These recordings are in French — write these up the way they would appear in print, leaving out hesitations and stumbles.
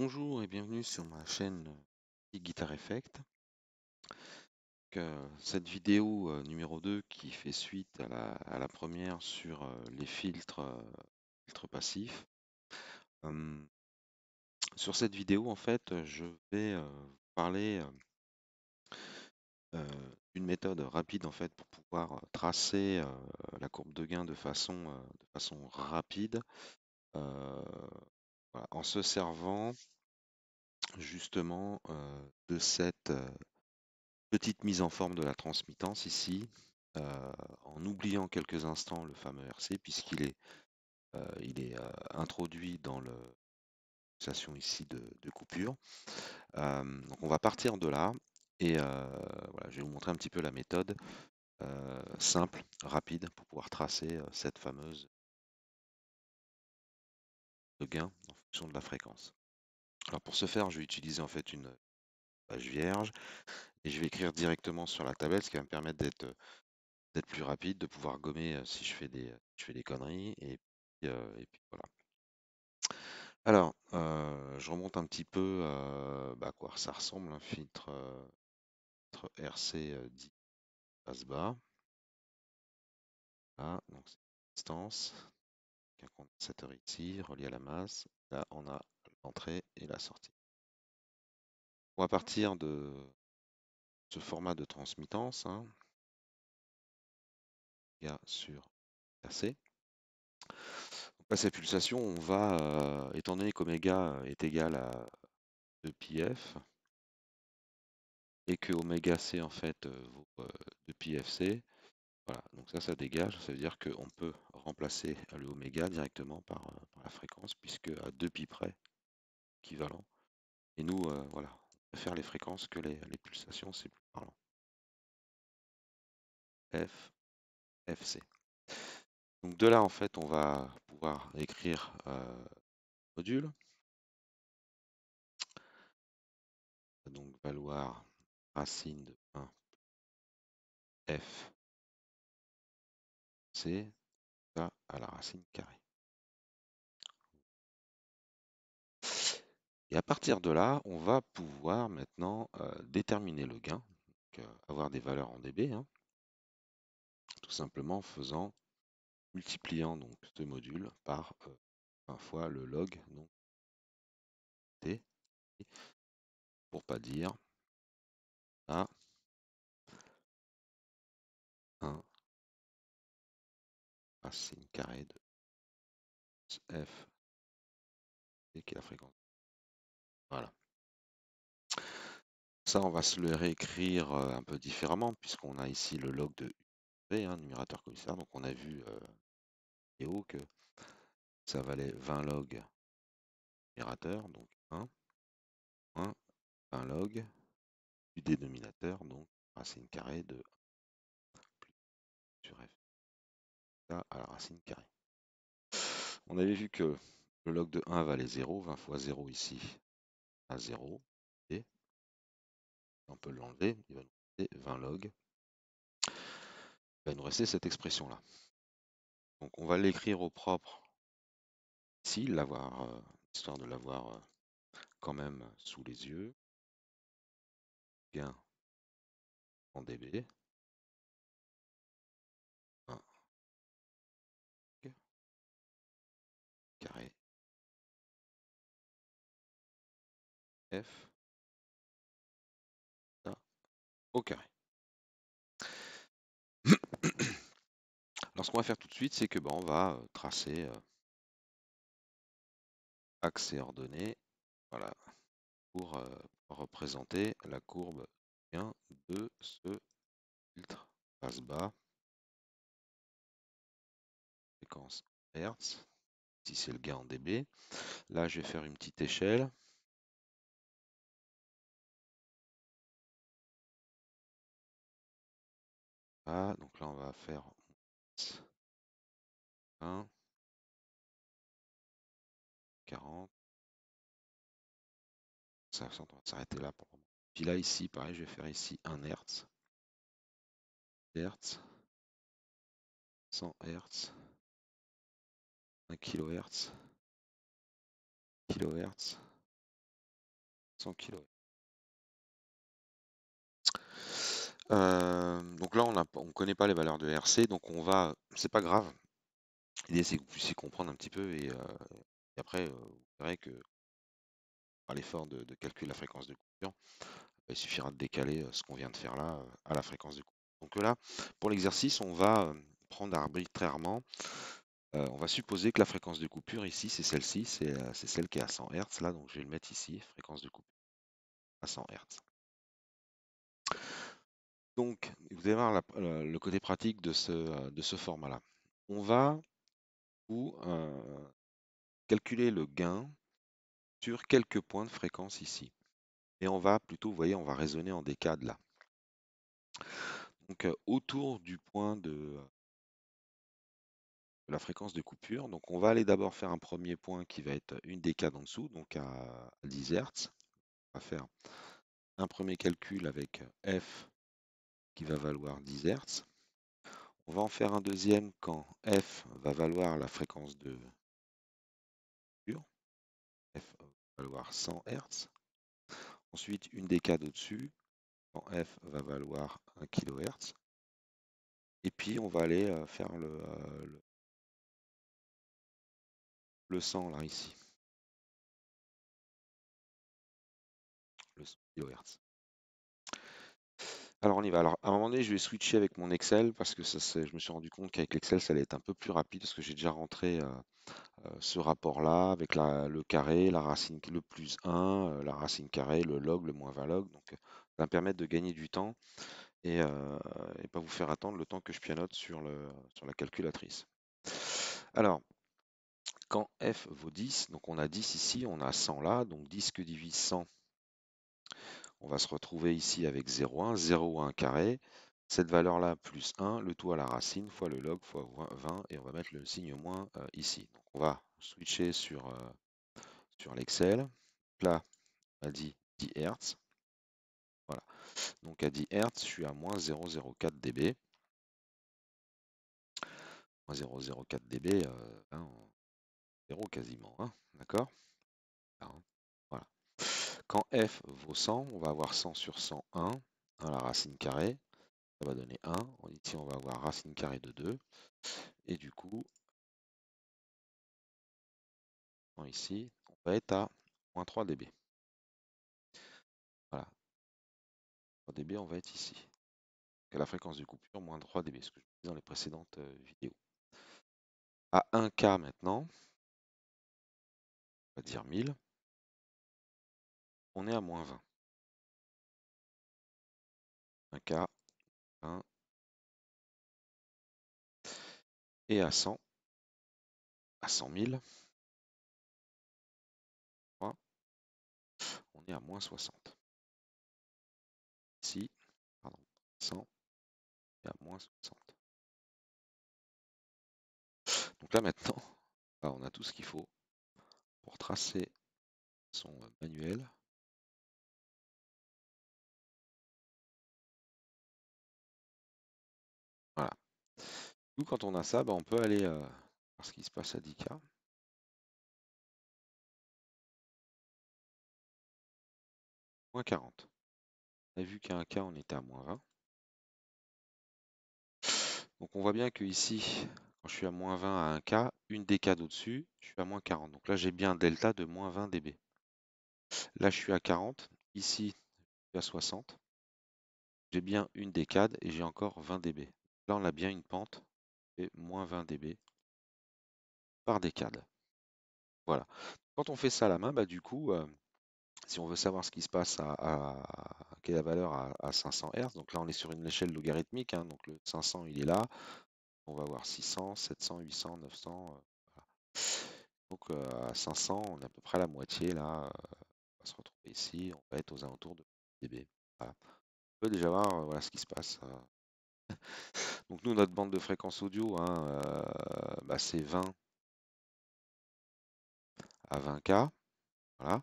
Bonjour et bienvenue sur ma chaîne Guitar Effect. Cette vidéo numéro 2 qui fait suite à la première sur les filtres passifs. Hum, Sur cette vidéo, en fait, je vais vous parler d'une méthode rapide en fait pour pouvoir tracer la courbe de gain de façon rapide, euh, voilà, en se servant justement de cette petite mise en forme de la transmittance ici, en oubliant quelques instants le fameux RC puisqu'il est introduit dans la pulsation ici de coupure. Donc on va partir de là et voilà, je vais vous montrer un petit peu la méthode simple, rapide pour pouvoir tracer cette fameuse de gain en fonction de la fréquence. Alors pour ce faire, je vais utiliser en fait une page vierge et je vais écrire directement sur la tablette, ce qui va me permettre d'être plus rapide, de pouvoir gommer si je fais des conneries, et puis voilà. Alors, je remonte un petit peu à quoi ça ressemble un filtre RC10 passe bas. Là, donc c'est une distance, un condensateur ici, relié à la masse. Là, on a l'entrée et la sortie. On va partir de ce format de transmittance, hein, sur RC. Donc là, ces pulsations, on va, étant donné qu'oméga est égal à 2πf et que oméga c en fait vaut 2πfc, voilà, donc ça dégage, ça veut dire qu'on peut remplacer le oméga directement par la fréquence, puisque à 2π près, équivalent. Et nous, voilà, on préfère les fréquences que les pulsations, c'est plus parlant. F, Fc. Donc de là, en fait, on va pouvoir écrire module. Ça va donc valoir racine de 1 F C, ça à la racine carrée. Et à partir de là, on va pouvoir maintenant déterminer le gain, donc, avoir des valeurs en dB, hein, tout simplement en multipliant donc ce module par 20 fois le log donc t, pour pas dire à 1 racine carrée de f qui est la fréquence. Voilà. Ça, on va se le réécrire un peu différemment, puisqu'on a ici le log de UV, hein, numérateur commissaire. Donc on a vu haut que ça valait 20 log numérateur, donc 1, 20 log du dénominateur, donc racine carrée de 1 plus sur f ça à la racine carrée. On avait vu que le log de 1 valait 0, 20 fois 0 ici à 0, et on peut l'enlever, il va nous rester 20 log. Il va nous rester cette expression-là. Donc on va l'écrire au propre ici, histoire de l'avoir quand même sous les yeux. Gain en dB. 1 carré F ça, au carré. Alors ce qu'on va faire tout de suite, c'est que on va tracer axe et ordonnée, voilà, pour représenter la courbe gain de ce filtre passe bas, fréquence Hertz. Ici c'est le gain en dB. Là je vais faire une petite échelle. Ah, donc là on va faire 1, 40. Ça, on va s'arrêter là pour le moment. Puis là ici, pareil, je vais faire ici 1 Hertz. Hertz, 100 Hertz, 1 kHz, kilohertz, 200 kHz. Donc là, on connaît pas les valeurs de RC, donc c'est pas grave. L'idée, c'est que vous puissiez comprendre un petit peu et après, vous verrez que à l'effort de calculer la fréquence de coupure, il suffira de décaler ce qu'on vient de faire là à la fréquence de coupure. Donc là, pour l'exercice, on va prendre arbitrairement, on va supposer que la fréquence de coupure ici, c'est celle-ci, c'est celle qui est à 100 Hz là, donc je vais le mettre ici, fréquence de coupure à 100 Hz. Donc, vous allez voir le côté pratique de ce format-là. On va calculer le gain sur quelques points de fréquence ici. Et on va plutôt, vous voyez, on va raisonner en décades là. Donc, autour du point de la fréquence de coupure, donc on va aller d'abord faire un premier point qui va être une décade en dessous, donc à 10 Hz. On va faire un premier calcul avec f qui va valoir 10 Hz. On va en faire un deuxième quand f va valoir la fréquence de coupure. F va valoir 100 Hz. Ensuite, une décade au-dessus, quand f va valoir 1 kHz. Et puis, on va aller faire le 100 là, ici, le 100 kHz. Alors, on y va. Alors, à un moment donné, je vais switcher avec mon Excel parce que je me suis rendu compte qu'avec l'Excel, ça allait être un peu plus rapide parce que j'ai déjà rentré ce rapport-là avec le carré, la racine, le plus 1, la racine carrée, le log, le moins 20 log. Donc, ça va me permettre de gagner du temps et pas vous faire attendre le temps que je pianote sur la calculatrice. Alors, quand f vaut 10, donc on a 10 ici, on a 100 là, donc 10 que divise 100, on va se retrouver ici avec 0,1, 0,1 carré, cette valeur-là plus 1, le tout à la racine, fois le log, fois 20, et on va mettre le signe moins ici. Donc on va switcher sur l'Excel. Là, on a dit 10 Hz. Voilà. Donc à 10 Hz, je suis à moins 0,04 dB. Moins 0,04 dB, 0 quasiment, hein, d'accord? Hein, voilà. Quand f vaut 100, on va avoir 100 sur 100, 1, à la racine carrée, ça va donner 1. Ici, on va avoir racine carrée de 2. Et du coup, ici, on va être à moins 3 dB. Voilà, 3 dB, on va être ici. Donc à la fréquence de coupure, moins 3 dB, ce que je disais dans les précédentes vidéos. À 1K maintenant, on va dire 1000, on est à moins 20. 1K, 1, et à 100, à 100 000, on est à moins 60. Ici, pardon, 100 et à moins 60. Donc là maintenant, on a tout ce qu'il faut pour tracer son manuel. Voilà. Nous, quand on a ça, on peut aller voir ce qui se passe à 10K. Moins 40. On a vu qu'à 1K, on était à moins 20. Donc on voit bien que ici, quand je suis à moins 20 à 1K, une décade au-dessus, je suis à moins 40. Donc là, j'ai bien un delta de moins 20 dB. Là, je suis à 40. Ici, je suis à 60. J'ai bien une décade et j'ai encore 20 dB. Là, on a bien une pente et moins 20 dB par décade. Voilà. Quand on fait ça à la main, du coup, si on veut savoir ce qui se passe quelle est la valeur à 500 Hz, donc là on est sur une échelle logarithmique, hein, donc le 500 il est là, on va avoir 600, 700, 800, 900. Voilà. Donc à 500, on est à peu près à la moitié là, on va se retrouver ici, on va être aux alentours de dB. Voilà. On peut déjà voir voilà ce qui se passe. Donc nous, notre bande de fréquence audio, hein, c'est 20 à 20K. Voilà.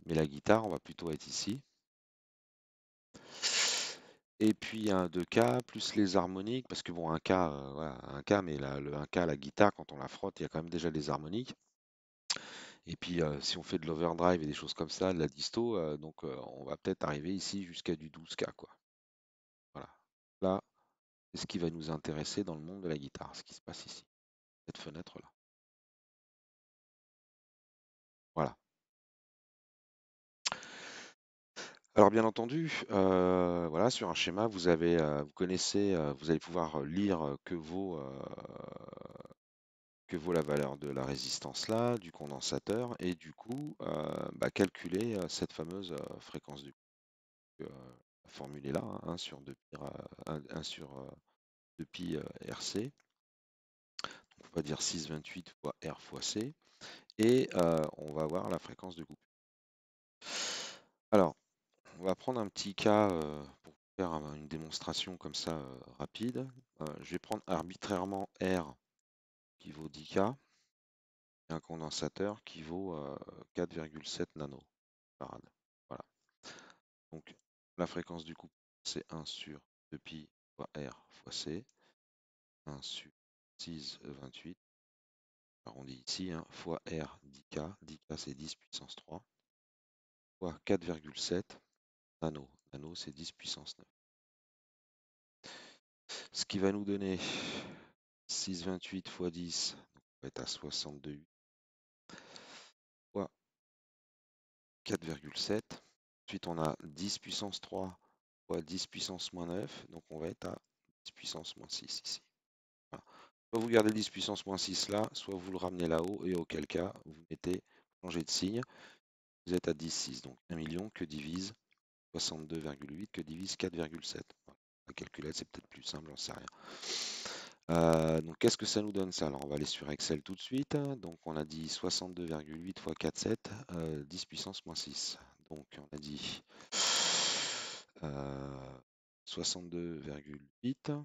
Mais la guitare, on va plutôt être ici. Et puis un 2K plus les harmoniques, parce que bon, 1K, voilà, 1K, mais le 1K, la guitare, quand on la frotte, il y a quand même déjà des harmoniques. Et puis si on fait de l'overdrive et des choses comme ça, de la disto, donc on va peut-être arriver ici jusqu'à du 12K, quoi. Voilà. Là, c'est ce qui va nous intéresser dans le monde de la guitare, ce qui se passe ici, cette fenêtre-là. Voilà. Alors bien entendu, voilà, sur un schéma, vous connaissez, vous allez pouvoir lire que vaut la valeur de la résistance là, du condensateur, et du coup, bah, calculer cette fameuse fréquence du coup. La formule est là, hein, 1 sur 2 pi, 1 sur 2 pi RC, donc on va dire 6,28 fois R fois C, et on va voir la fréquence de coupe. Alors, on va prendre un petit cas pour faire une démonstration comme ça rapide. Je vais prendre arbitrairement R qui vaut 10K et un condensateur qui vaut 4,7 nanofarad. Voilà. Donc la fréquence du couple, c'est 1 sur 2 pi fois R fois C, 1 sur 6,28, arrondi ici, hein, fois R 10K, 10K c'est 10 puissance 3, fois 4,7 nano, nano c'est 10 puissance 9. Ce qui va nous donner 6,28 fois 10, donc on va être à 62 fois 4,7. Ensuite, on a 10 puissance 3 fois 10 puissance moins 9, donc on va être à 10 puissance moins 6 ici. Voilà. Soit vous gardez 10 puissance moins 6 là, soit vous le ramenez là-haut, et auquel cas, vous mettez, changez de signe, vous êtes à 10,6. Donc 1 million que divise 62,8 que divise 4,7. Voilà. La calculette, c'est peut-être plus simple, j'en sais rien. Donc qu'est-ce que ça nous donne ça? Alors on va aller sur Excel tout de suite. Donc on a dit 62,8 fois 4,7, 10 puissance moins 6. Donc on a dit 62,8